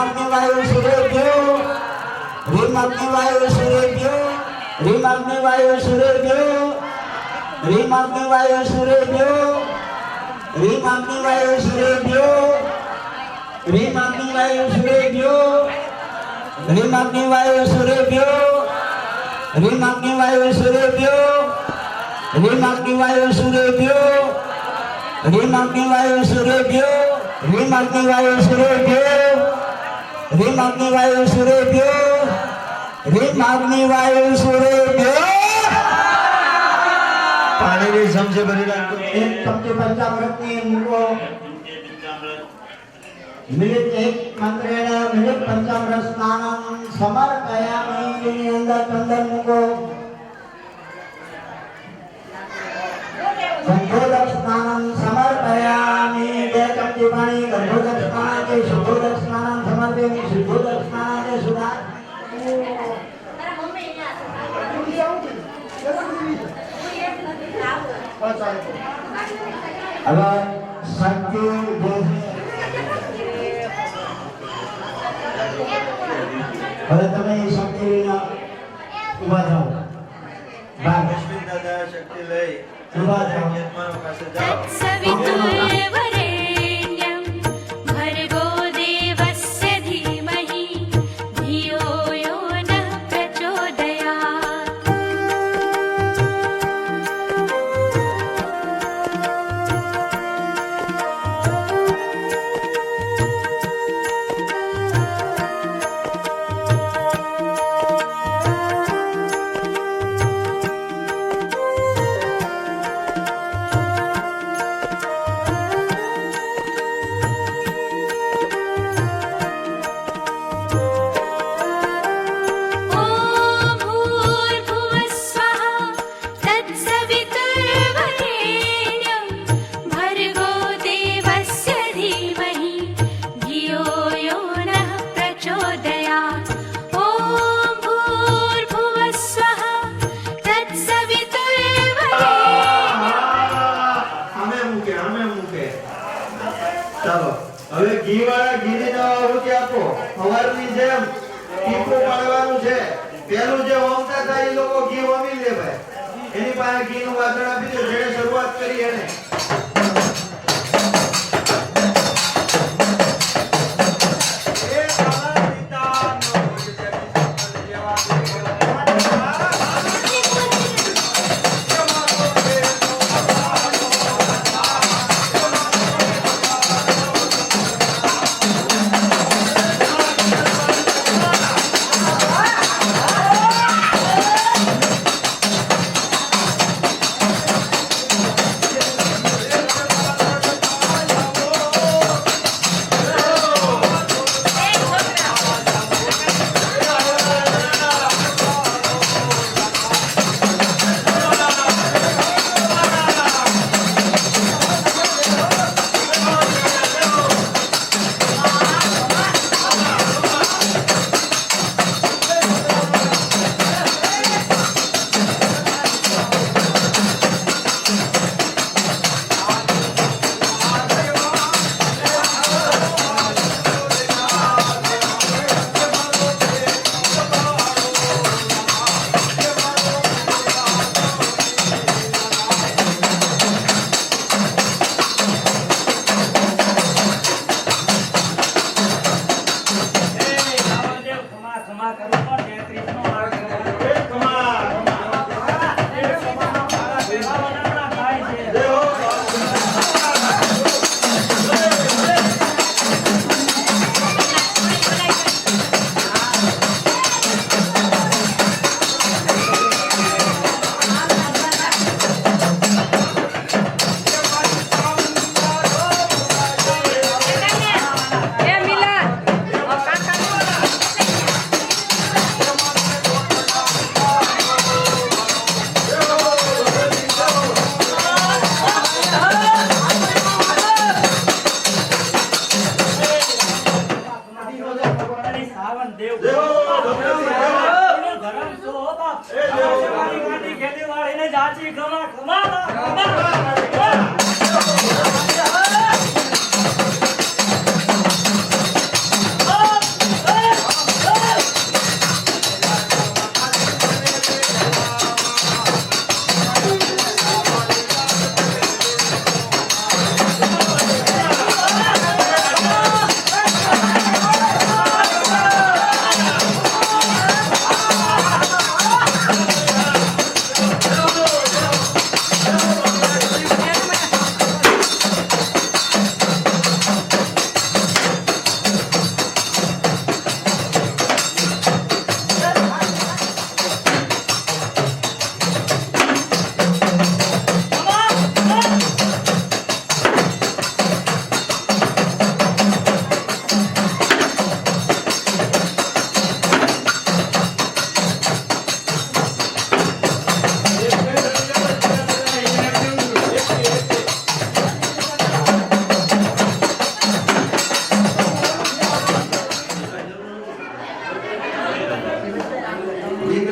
અગ્નિવાયુ સૂર્યભ્યો રીમ અગ્નિવાયુ સૂર્યભ્યો રીમ અગ્નિવાયુ સૂર્યભ્યો રીમ અગ્નિવાયુ સૂર્યભ્યો રીમ અગ્નિવાયુ સૂર્યભ્યો રીમ અગ્નિવાયુ સૂર્યભ્યો રીમ અગ્નિવાયુ સૂર્યભ્યો રીમ અગ્નિવાયુ સૂર્યભ્યો રીમ અગ્નિવાયુ સૂર્યભ્યો રીમ અગ્નિવાયુ સૂર્યભ્યો રીમ અગ્નિવાયુ સૂર્યભ્યો રીમ અગ્નિવાયુ સૂર્યભ્યો રીમ અગ્નિવાયુ સૂર્યભ્યો પાણીની ચમચે ભરી રાખજો. એક ચમચી પંચામૃતની મૂકો મિલિત એક મંત્રેણ મિલિત પંચામૃત સ્નાનમ સમર્પયામિ જેની અંદર ચંદન મૂકો ગંધોદક સ્નાનમ સમર્પયામિ બે ચમચી પાણી ગંધોદક સ્નાનાય શુદ્ધોદક સ્નાનમ સમર્પયામિ શુદ્ધોદક સ્નાનાય સુધા હવે શક્તિ હવે તમે શક્તિ ઉભા થાઓ બાર દાદા શક્તિ લઈ ઉભા થાઓ યજમાનો પાસે જાઓ. तत्सवितुर्वरेण्यं भर्गो देवस्य धीमहि धियो यो नः प्रचोदयात् ॐ भूर्भुवः स्वः तत्सवितुर्वरेण्यं भर्गो देवस्य धीमहि धियो यो नः प्रचोदयात् ॐ भूर्भुवः स्वः तत्सवितुर्वरेण्यं આમે મૂકે ચાલો હવે ઘી વાળા ઘીની દવા આહુતિ આપો. સવારની જેમ ટીપું પાડવાનું છે. પેલું જે હોમતા થાય એ લોકો ઘી હોમી લે ભાઈ. એની પાસે ઘીનું વાસણ આપી દો જેણે શરૂઆત કરી એને.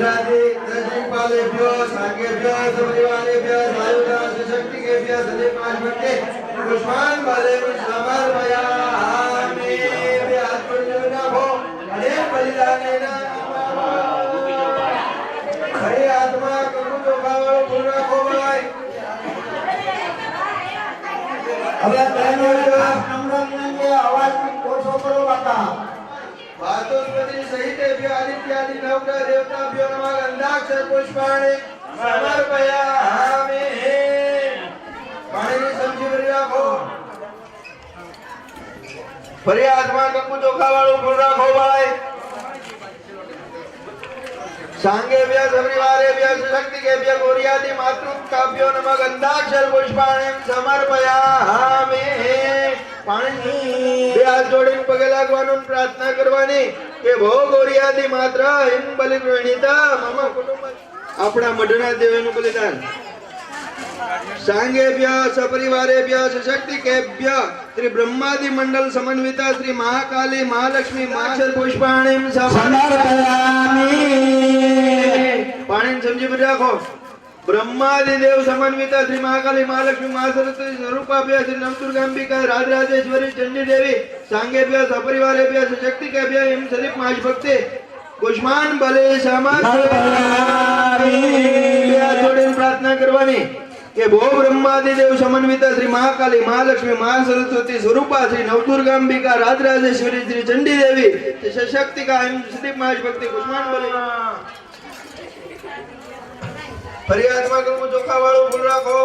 इंद्रादि दशपालेभ्यो सांगेभ्यो सपरिवारेभ्यो सायुधा सशक्तिकेभ्यो सदेपाशभक्ते पुष्पान् बलेन समर्पयामि व्यात्मजुनाभो अने बलिदानेन हरे आत्मा कबू तो खाओ पूरा खो भाई હવે બહેનોને નમ્ર વિનંતી અવાજ ઓછો કરો બાપા वाचस्पति सहितेभ्यो आदित्यादि नवग्रह देवताभ्यो नमः गन्धाक्षर पुष्पाणि समर्पयामि पाणिनि समझी રાખો ફરી હાથમાં કંકુ ચોખા વાળું ફૂલ રાખો ભાઈ सांगेभ्य सपरिवारेभ्य सशक्तिकेभ्य गौर्यादि मातृकाभ्यो नमः गन्धाक्षर पुष्पाणि समर्पयामि पाणी બે હાથ જોડીને પગે લાગવાનું પ્રાર્થના કરવાની કે ભો ગૌર્યાદિ માત્ર હિમ બલિ ગૃહિણીતા મમ કુટુંબ આપણા મઢના દેવનું બલિદાન सांगेभ्य सपरिवारेभ्य सशक्तिकेभ्य श्री ब्रह्मादि मंडल समन्विता श्री महाकाली महालक्ष्मी महाक्षर पुष्पाणि સમર્પયામિ पाणी समझी રાખો ब्रह्मादि देव समन्विता श्री महाकाली महालक्ष्मी महासरस्वती स्वरूपाभ्य श्री नवदुर्गांबिका राजराजेश्वरी चंडी देवी सांगेभ्य सपरिवारेभ्य सशक्तिकेभ्य हिम सदीप महाभक्ते पुष्पान बले समर्पयामि जोड़ीने प्रार्थना करवानी કે ભો બ્રહ્માદિ દેવ સમન્વિતા શ્રી મહાકાલી મહાલક્ષ્મી મહાસરસ્વતી સ્વરૂપા શ્રી નવદુર્ગાંબિકા રાજરાજેશ્વરી શ્રી ચંડી દેવી શ્રી સશક્તિકા હિમ સદીપ મહાભક્તિ પુષ્પાન બલી ફરિયાદમાં કંકુ ચોખા વાળું ફૂલ રાખો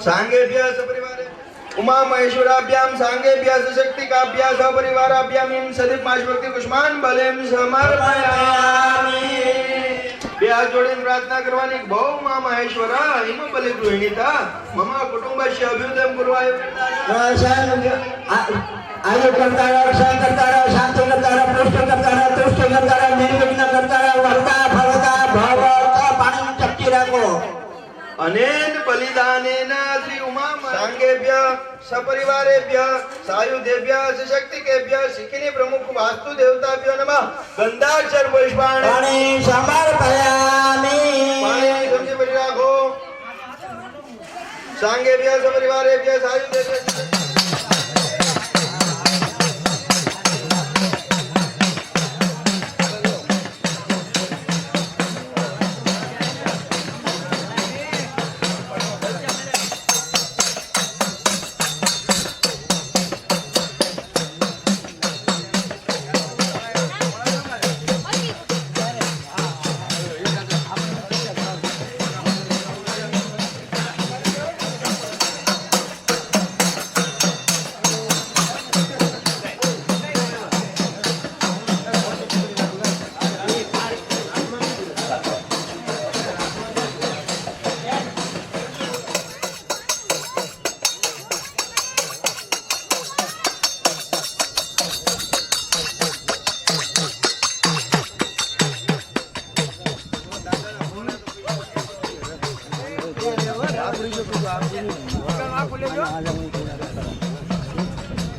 सांगेभ्य सपरिवारे उमा महेश्वराभ्याम सांगेभ्य सशक्तिकाभ्या सपरिवाराभ्याम हिम सदीप महाभक्ति पुष्पान बलेम समर्पयामि બે હાથ જોડીને પ્રાર્થના કરવાની ભૌ મા મહેશ્વરા હિમ બલિ ગૃહિણીતા મમ કુટુંબસ્ય અભ્યુદયમ ગુરુવાય આયુ કરતા રક્ષણ કરતા શાંતિ કરતા પુષ્ટ કરતા તુષ્ટ કરતા નિર્વિઘ્ન કરતા વર્તા ફળતા ભવતા પાણી ચપટી રાખો अनेन बलिदानेन श्री उमा सांगेभ्य सपरिवारेभ्य सायुधेभ्य सशक्तिकेभ्य शिखिनी प्रमुख वास्तु देवताभ्यो नमः गंधाक्षर पुष्पाणि પાણી સમર્પયામિ पाणी समझी बड़ी राखो सांगेभ्य सपरिवारेभ्य सायुधेभ्य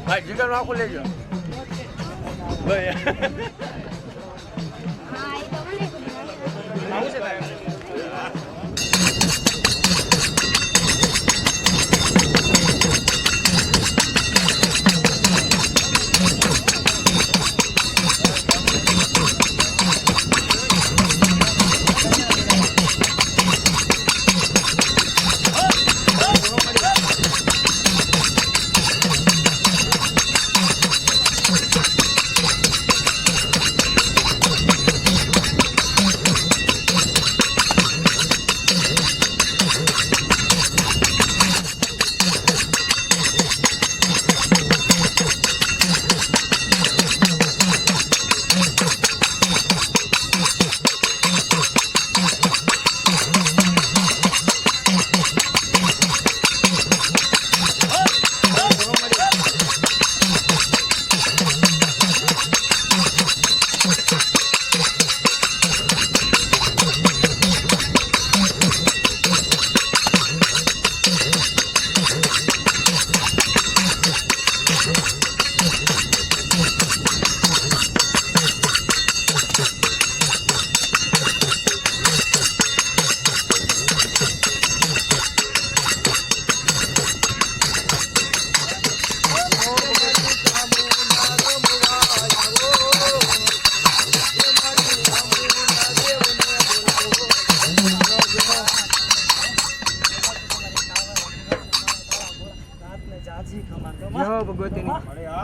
ભાઈ જીગર આખું લેજો ભાઈ આવું છે ભાઈ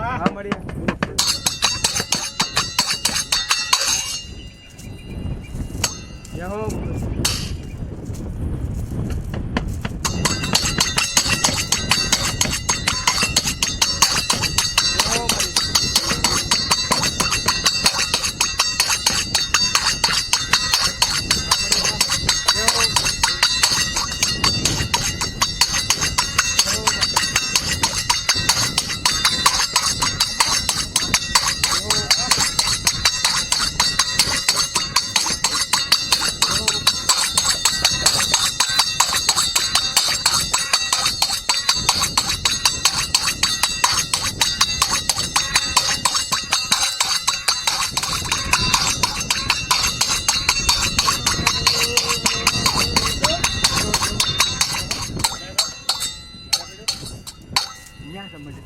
હા મળીએ. જય હો. અહીંયા સમજ